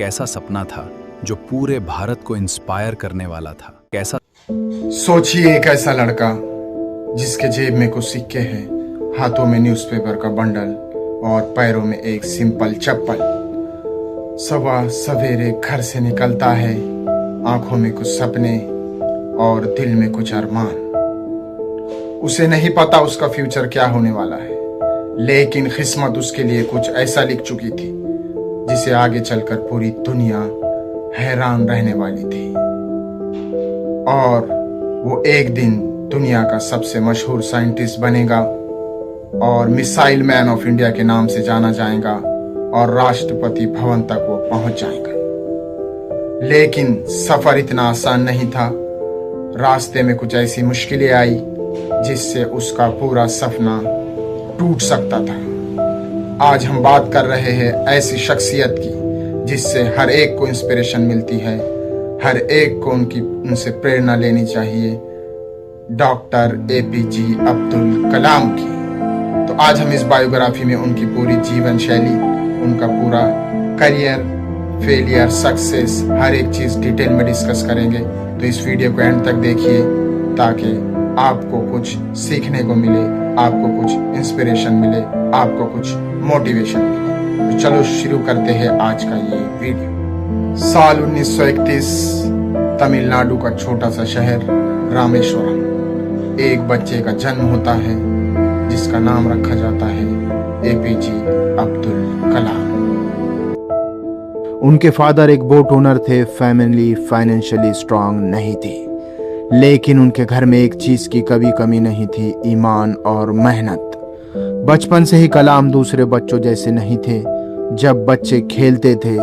कैसा सपना था जो पूरे भारत को इंस्पायर करने वाला था। कैसा सोचिए एक ऐसा लड़का जिसके जेब में कुछ सिक्के हैं, हाथों में न्यूज़पेपर का बंडल और पैरों में एक सिंपल चप्पल। सुबह सवेरे घर से निकलता है, आंखों में कुछ सपने और दिल में कुछ अरमान। उसे नहीं पता उसका फ्यूचर क्या होने वाला है, लेकिन किस्मत उसके लिए कुछ ऐसा लिख चुकी थी जिसे आगे चलकर पूरी दुनिया हैरान रहने वाली थी। और वो एक दिन दुनिया का सबसे मशहूर साइंटिस्ट बनेगा और मिसाइल मैन ऑफ इंडिया के नाम से जाना जाएगा और राष्ट्रपति भवन तक वो पहुंच जाएगा। लेकिन सफर इतना आसान नहीं था। रास्ते में कुछ ऐसी मुश्किलें आई जिससे उसका पूरा सपना टूट सकता था। आज हम बात कर रहे हैं ऐसी शख्सियत की जिससे हर एक को इंस्पिरेशन मिलती है, हर एक को उनसे प्रेरणा लेनी चाहिए, डॉक्टर APJ अब्दुल कलाम की। तो आज हम इस बायोग्राफी में उनकी पूरी जीवन शैली, उनका पूरा करियर, फेलियर, सक्सेस, हर एक चीज डिटेल में डिस्कस करेंगे। तो इस वीडियो को एंड तक देखिए ताकि आपको कुछ सीखने को मिले, आपको कुछ इंस्पिरेशन मिले, आपको कुछ मोटिवेशन मिले। तो चलो शुरू करते हैं आज का ये वीडियो। साल 1931, तमिलनाडु का छोटा सा शहर रामेश्वरम। एक बच्चे का जन्म होता है जिसका नाम रखा जाता है APJ अब्दुल कलाम। उनके फादर एक बोट ओनर थे। फैमिली फाइनेंशियली स्ट्रांग नहीं थी, लेकिन उनके घर में एक चीज की कभी कमी नहीं थी, ईमान और मेहनत। बचपन से ही कलाम दूसरे बच्चों जैसे नहीं थे। जब बच्चे खेलते थे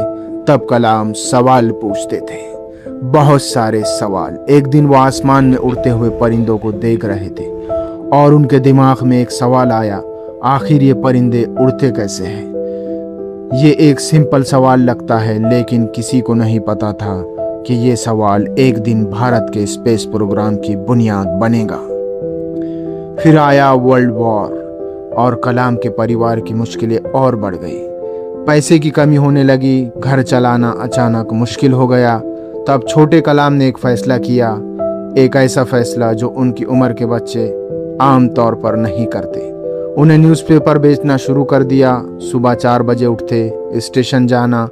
तब कलाम सवाल पूछते थे, बहुत सारे सवाल। एक दिन वो आसमान में उड़ते हुए परिंदों को देख रहे थे और उनके दिमाग में एक सवाल आया, आखिर ये परिंदे उड़ते कैसे हैं? ये एक सिंपल सवाल लगता है, लेकिन किसी को नहीं पता था कि ये सवाल एक दिन भारत के स्पेस प्रोग्राम की बुनियाद बनेगा। फिर आया वर्ल्ड वॉर और कलाम के परिवार की मुश्किलें और बढ़ गई। पैसे की कमी होने लगी, घर चलाना अचानक मुश्किल हो गया। तब छोटे कलाम ने एक फैसला किया, एक ऐसा फैसला जो उनकी उम्र के बच्चे आम तौर पर नहीं करते। उन्हें न्यूज़पेपर बेचना शुरू कर दिया। सुबह 4 बजे उठते, स्टेशन जाना,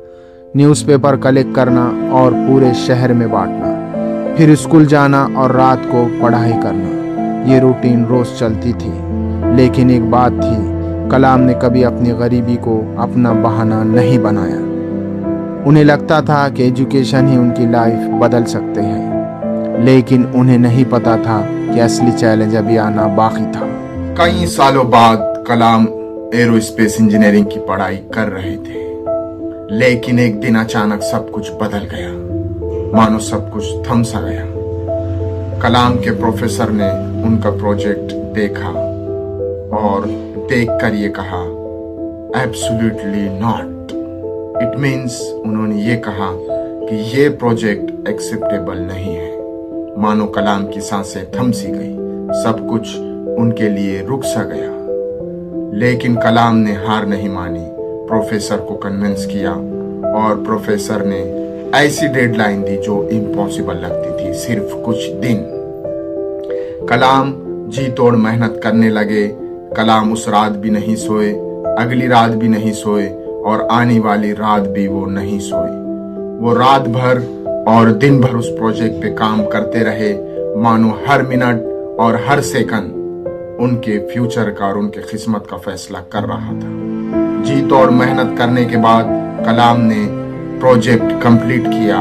न्यूज़पेपर कलेक्ट करना और पूरे शहर में बांटना, फिर स्कूल जाना और रात को पढ़ाई करना। ये रूटीन रोज चलती थी। लेकिन एक बात थी, कलाम ने कभी अपनी गरीबी को अपना बहाना नहीं बनाया। उन्हें लगता था कि एजुकेशन ही उनकी लाइफ बदल सकते हैं, लेकिन उन्हें नहीं पता था कि असली चैलेंज अभी आना बाकी था। कई सालों बाद कलाम एरोस्पेस इंजीनियरिंग की पढ़ाई कर रहे थे, लेकिन एक दिन अचानक सब कुछ बदल गया, मानो सब कुछ थम सा गया। कलाम के प्रोफेसर ने उनका प्रोजेक्ट देखा और देखकर ये कहा, एब्सोल्युटली नॉट। इट मीन्स उन्होंने ये कहा कि ये प्रोजेक्ट एक्सेप्टेबल नहीं है। मानो कलाम की सांसें थम सी गई, सब कुछ उनके लिए रुक सा गया। लेकिन कलाम ने हार नहीं मानी, प्रोफेसर को कन्विंस किया और प्रोफेसर ने ऐसी डेडलाइन दी जो इम्पॉसिबल लगती थी, सिर्फ कुछ दिन। कलाम जी तोड़ मेहनत करने लगे। कलाम उस रात भी नहीं सोए, अगली रात भी नहीं सोए और आने वाली रात भी वो नहीं सोए। वो रात भर और दिन भर उस प्रोजेक्ट पे काम करते रहे, मानो हर मिनट और हर सेकंड उनके फ्यूचर का और उनके किस्मत का फैसला कर रहा था। जी तोड़ मेहनत करने के बाद कलाम ने प्रोजेक्ट कंप्लीट किया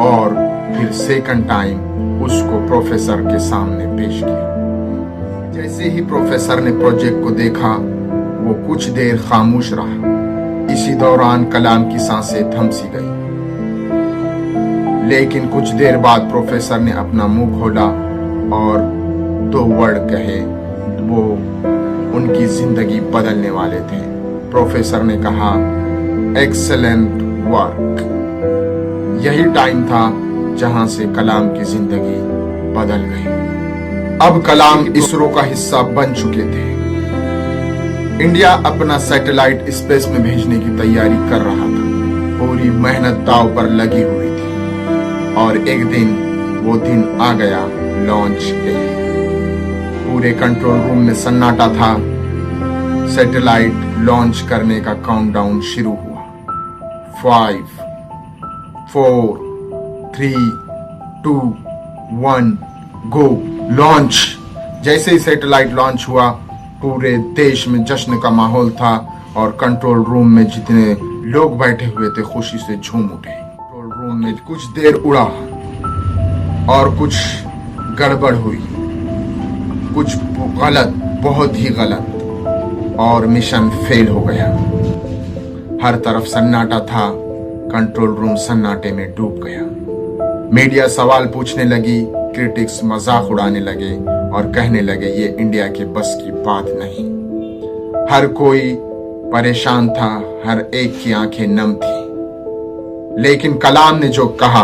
और फिर सेकंड टाइम उसको प्रोफेसर के सामने पेश किया। जैसे ही प्रोफेसर ने प्रोजेक्ट को देखा, वो कुछ देर खामोश रहा। इसी दौरान कलाम की सांसें थम सी गई। लेकिन कुछ देर बाद प्रोफेसर ने अपना मुंह खोला और 2 वर्ड कहे, वो उनकी जिंदगी बदलने वाले थे। प्रोफेसर ने कहा, एक्सेलेंट वर्क। यही टाइम था जहां से कलाम की जिंदगी बदल गई। अब कलाम इसरो का हिस्सा बन चुके थे। इंडिया अपना सैटेलाइट स्पेस में भेजने की तैयारी कर रहा था। पूरी मेहनत दांव पर लगी हुई थी और एक दिन वो दिन आ गया लॉन्च डे। पूरे कंट्रोल रूम में सन्नाटा था। सैटेलाइट लॉन्च करने का काउंटडाउन शुरू हुआ। 5, 4, 3, 2, 1 गो लॉन्च। जैसे ही सैटेलाइट लॉन्च हुआ पूरे देश में जश्न का माहौल था और कंट्रोल रूम में जितने लोग बैठे हुए थे खुशी से झूम उठे। कंट्रोल रूम में कुछ देर उड़ा और कुछ गड़बड़ हुई, कुछ गलत, बहुत ही गलत, और मिशन फेल हो गया। हर तरफ सन्नाटा था। कंट्रोल रूम सन्नाटे में डूब गया। मीडिया सवाल पूछने लगी, क्रिटिक्स मजाक उड़ाने लगे और कहने लगे ये इंडिया के बस की बात नहीं। हर कोई परेशान था, हर एक की आंखें नम थी। लेकिन कलाम ने जो कहा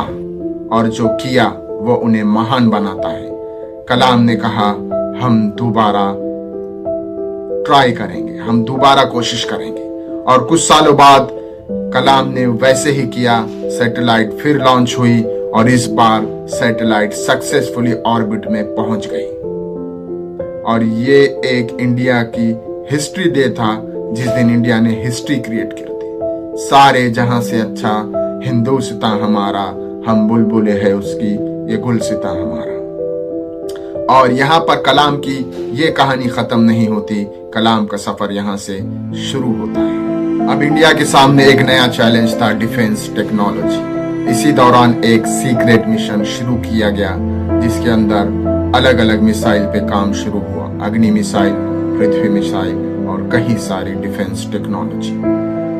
और जो किया वो उन्हें महान बनाता है। कलाम ने कहा हम दोबारा ट्राई करेंगे, हम दोबारा कोशिश करेंगे। और कुछ सालों बाद कलाम ने वैसे ही किया। सैटेलाइट फिर लॉन्च हुई और इस बार सैटेलाइट सक्सेसफुली ऑर्बिट में पहुंच गई। और ये एक इंडिया की हिस्ट्री डे था जिस दिन इंडिया ने हिस्ट्री क्रिएट कर दी। सारे जहां से अच्छा हिंदुस्ता हमारा, हम बुलबुले है उसकी, ये गुलसिता हमारा। और यहाँ पर कलाम की ये कहानी खत्म नहीं होती, कलाम का सफर यहाँ से शुरू होता है। अब इंडिया के सामने एक नया चैलेंज था, डिफेंस टेक्नोलॉजी। इसी दौरान एक सीक्रेट मिशन शुरू किया गया जिसके अंदर अलग अलग मिसाइल पे काम शुरू हुआ। अग्नि मिसाइल, पृथ्वी मिसाइल और कई सारी डिफेंस टेक्नोलॉजी।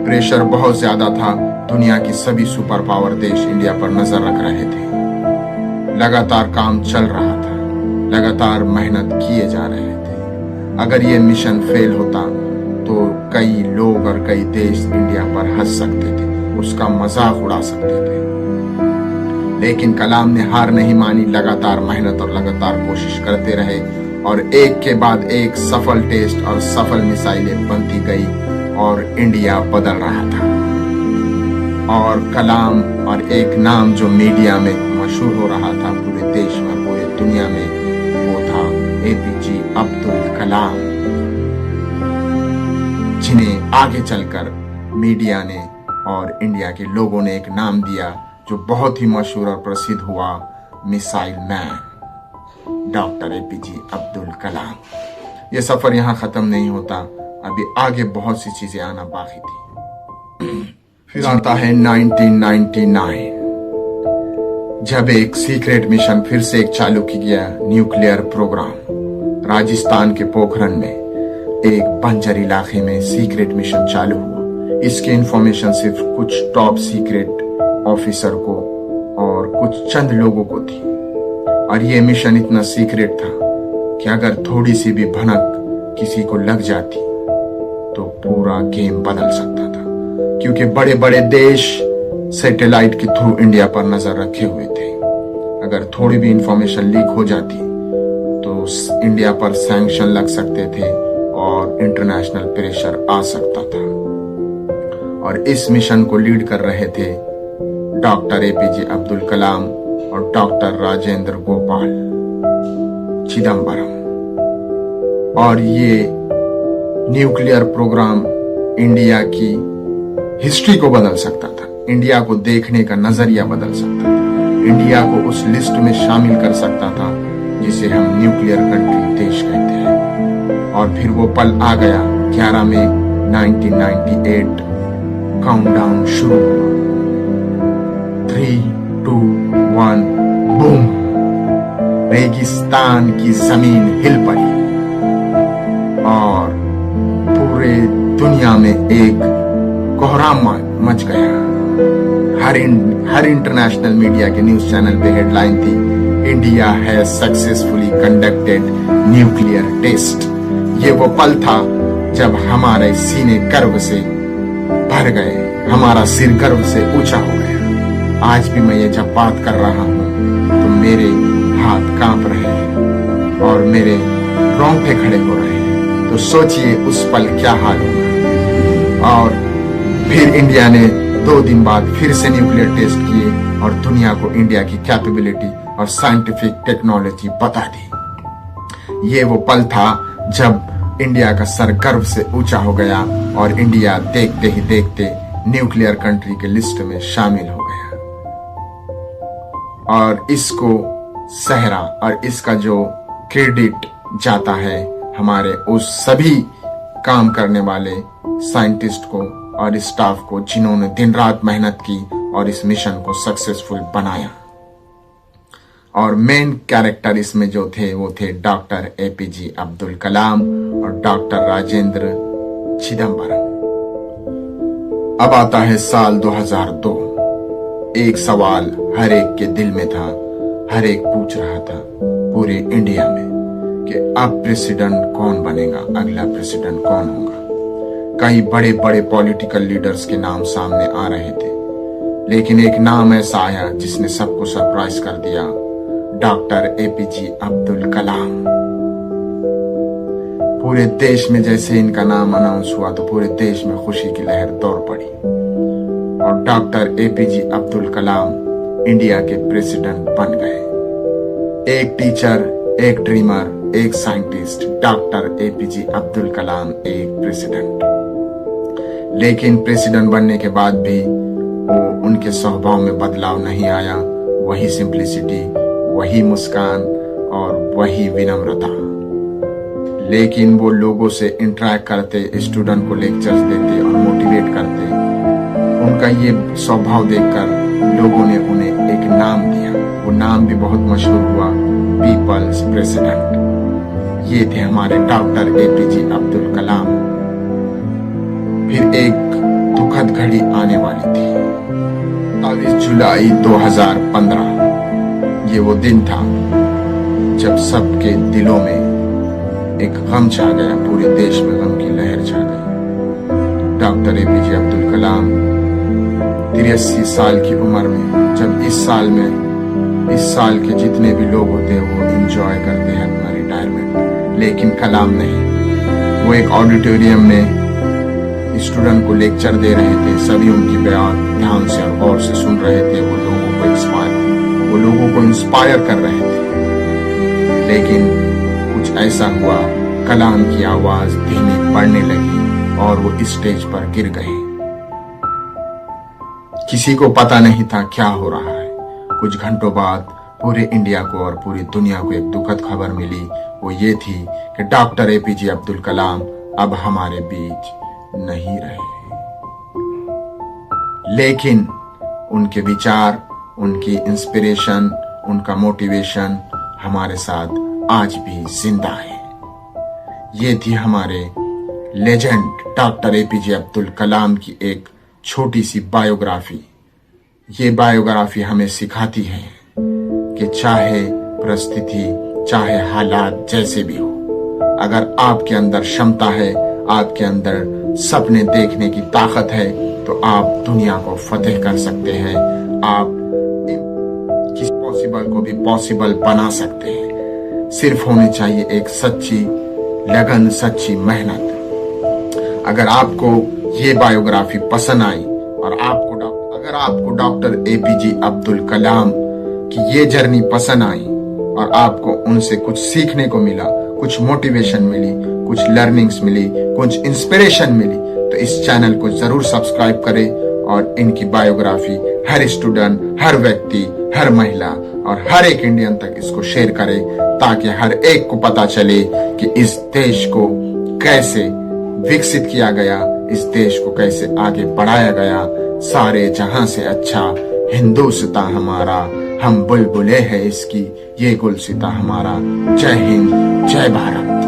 प्रेशर बहुत ज्यादा था। दुनिया की सभी सुपर पावर देश इंडिया पर नजर रख रहे थे। लगातार काम चल रहा था, लगातार मेहनत किए जा रहे थे। अगर ये मिशन फेल होता तो कई लोग और कई देश इंडिया पर हंस सकते थे, उसका मजाक उड़ा सकते थे। लेकिन कलाम ने हार नहीं मानी, लगातार मेहनत और लगातार कोशिश करते रहे और एक के बाद एक सफल टेस्ट और सफल मिसाइलें बनती गई और इंडिया बदल रहा था। और कलाम और एक नाम जो मीडिया में मशहूर हो रहा था पूरे देश में, पूरे दुनिया में, वो था एपीजे अब्दुल कलाम, जिन्हें आगे चलकर मीडिया ने और इंडिया के लोगों ने एक नाम दिया जो बहुत ही मशहूर और प्रसिद्ध हुआ, missile man, doctor APJ Abdul Kalam. ये सफर यहाँ खत्म नहीं होता, अभी आगे बहुत सी चीजें आना बाकी थी। फिर आता है 1999, जब एक सीक्रेट मिशन फिर से एक चालू किया गया, न्यूक्लियर प्रोग्राम। राजस्थान के पोखरण में एक बंजर इलाके में सीक्रेट मिशन चालू हुआ। इसकी इंफॉर्मेशन सिर्फ कुछ टॉप सीक्रेट ऑफिसर को और कुछ चंद लोगों को थी। और ये मिशन इतना सीक्रेट था कि अगर थोड़ी सी भी भनक किसी को लग जाती तो पूरा गेम बदल सकता था, क्योंकि बड़े बड़े देश सैटेलाइट के थ्रू इंडिया पर नजर रखे हुए थे। अगर थोड़ी भी इंफॉर्मेशन लीक हो जाती तो इंडिया पर सैंक्शन लग सकते थे और इंटरनेशनल प्रेशर आ सकता था। और इस मिशन को लीड कर रहे थे डॉक्टर एपीजे अब्दुल कलाम और डॉक्टर राजेंद्र गोपाल चिदम्बरम। और ये न्यूक्लियर प्रोग्राम इंडिया की हिस्ट्री को बदल सकता था, इंडिया को देखने का नजरिया बदल सकता था, इंडिया को उस लिस्ट में शामिल कर सकता था जिसे हम न्यूक्लियर कंट्री देश कहते हैं। और फिर वो पल आ गया, 11 मई 1998, काउंटडाउन शुरू हुआ। 3, 2, 1 बूम। रेगिस्तान की जमीन हिल पड़ी और पूरे दुनिया में एक कोहराम मच गया। हर इंटरनेशनल मीडिया के न्यूज चैनल पे हेडलाइन थी, India has successfully conducted nuclear test. ये वो पल था जब हमारे सीने गर्व से भर गए, हमारा सिर गर्व से ऊंचा हो गया। आज भी मैं ये जब बात कर रहा हूँ तो मेरे हाथ कांप रहे हैं और मेरे रोंगटे खड़े हो रहे हैं। तो सोचिए उस पल क्या हाल होगा। और फिर इंडिया ने 2 दिन बाद फिर से न्यूक्लियर टेस्ट किए और दुनिया को इंडिया की कैपेबिलिटी और साइंटिफिक टेक्नोलॉजी बता दी। ये वो पल था जब इंडिया का सर गर्व से ऊंचा हो गया और इंडिया देखते ही देखते न्यूक्लियर कंट्री के लिस्ट में शामिल हो गया। और इसको सहरा और इसका जो क्रेडिट जाता है हमारे उस सभी काम करने वाले साइंटिस्ट को और स्टाफ को जिन्होंने दिन रात मेहनत की और इस मिशन को सक्सेसफुल बनाया। और मेन कैरेक्टर इसमें जो थे वो थे डॉक्टर एपीजे अब्दुल कलाम और डॉक्टर राजेंद्र चिदम्बरम। अब आता है साल 2002। एक सवाल हर एक के दिल में था, हर एक पूछ रहा था पूरे इंडिया में कि अब प्रेसिडेंट कौन बनेगा, अगला प्रेसिडेंट कौन होगा। कई बड़े बड़े पॉलिटिकल लीडर्स के नाम सामने आ रहे थे, लेकिन एक नाम ऐसा आया जिसने सबको सरप्राइज कर दिया, डॉक्टर एपीजे अब्दुल कलाम। पूरे देश में जैसे इनका नाम अनाउंस हुआ तो पूरे देश में खुशी की लहर दौड़ पड़ी और डॉक्टर एपीजे अब्दुल कलाम इंडिया के प्रेसिडेंट बन गए। एक टीचर, एक ड्रीमर, एक साइंटिस्ट, डॉक्टर एपीजे अब्दुल कलाम एक प्रेसिडेंट। लेकिन प्रेसिडेंट बनने के बाद भी वो उनके स्वभाव में बदलाव नहीं आया। वही सिंप्लिसिटी, वही मुस्कान और वही विनम्रता। लेकिन वो लोगों से इंटरेक्ट करते, स्टूडेंट को लेक्चर्स देते और मोटिवेट करते। उनका ये स्वभाव देखकर लोगों ने उन्हें एक नाम दिया। वो नाम भी बहुत मशहूर हुआ, पीपल्स प्रेसिडेंट। ये थे हमारे डॉक्टर एपीजे अब्दुल कलाम। फिर एक दुखद घड़ी आने वाली थी, 23 जुलाई 2015। ये वो दिन था जब सबके दिलों में एक गम छा गया, पूरे देश में गम की लहर छा गई। डॉक्टर एपीजे अब्दुल कलाम 83 साल की उम्र में, जब इस साल के जितने भी लोग होते हैं वो एंजॉय करते हैं अपना रिटायरमेंट, लेकिन कलाम नहीं। वो एक ऑडिटोरियम में स्टूडेंट को लेक्चर दे रहे थे, सभी उनकी बयान ध्यान से और गौर से सुन रहे थे। वो लोगों को इंस्पायर कर रहे थे। लेकिन कुछ ऐसा हुआ, कलाम की आवाज धीमी पड़ने लगी और वो स्टेज पर गिर गए। किसी को पता नहीं था क्या हो रहा है। कुछ घंटों बाद पूरे इंडिया को और पूरी दुनिया को एक दुखद खबर मिली। वो ये थी कि डॉक्टर एपीजे अब्दुल कलाम अब हमारे बीच नहीं रहे। लेकिन उनके विचार, उनकी इंस्पिरेशन, उनका मोटिवेशन हमारे साथ आज भी जिंदा है। ये थी हमारे लेजेंड डॉक्टर एपीजे अब्दुल कलाम की एक छोटी सी बायोग्राफी। ये बायोग्राफी हमें सिखाती है कि चाहे परिस्थिति, चाहे हालात जैसे भी हो, अगर आपके अंदर क्षमता है, आपके अंदर सपने देखने की ताकत है, तो आप दुनिया को फतेह कर सकते हैं। आप किस पॉसिबल को भी पॉसिबल बना सकते हैं। सिर्फ होनी चाहिए एक सच्ची लगन, सच्ची मेहनत। अगर आपको ये बायोग्राफी पसंद आई और अगर आपको डॉक्टर एपीजे अब्दुल कलाम की ये जर्नी पसंद आई और आपको उनसे कुछ सीखने को मिला, कुछ मोटिवेशन मिली, कुछ लर्निंग्स मिली, कुछ इंस्पिरेशन मिली, तो इस चैनल को जरूर सब्सक्राइब करें और इनकी बायोग्राफी हर स्टूडेंट, हर व्यक्ति, हर महिला और हर एक इंडियन तक इसको शेयर करें, ताकि हर एक को पता चले कि इस देश को कैसे विकसित किया गया, इस देश को कैसे आगे बढ़ाया गया। सारे जहां से अच्छा हिंदुस्तां हमारा, हम बुलबुलें हैं इसकी, ये गुलसिता हमारा। जय हिंद, जय भारत।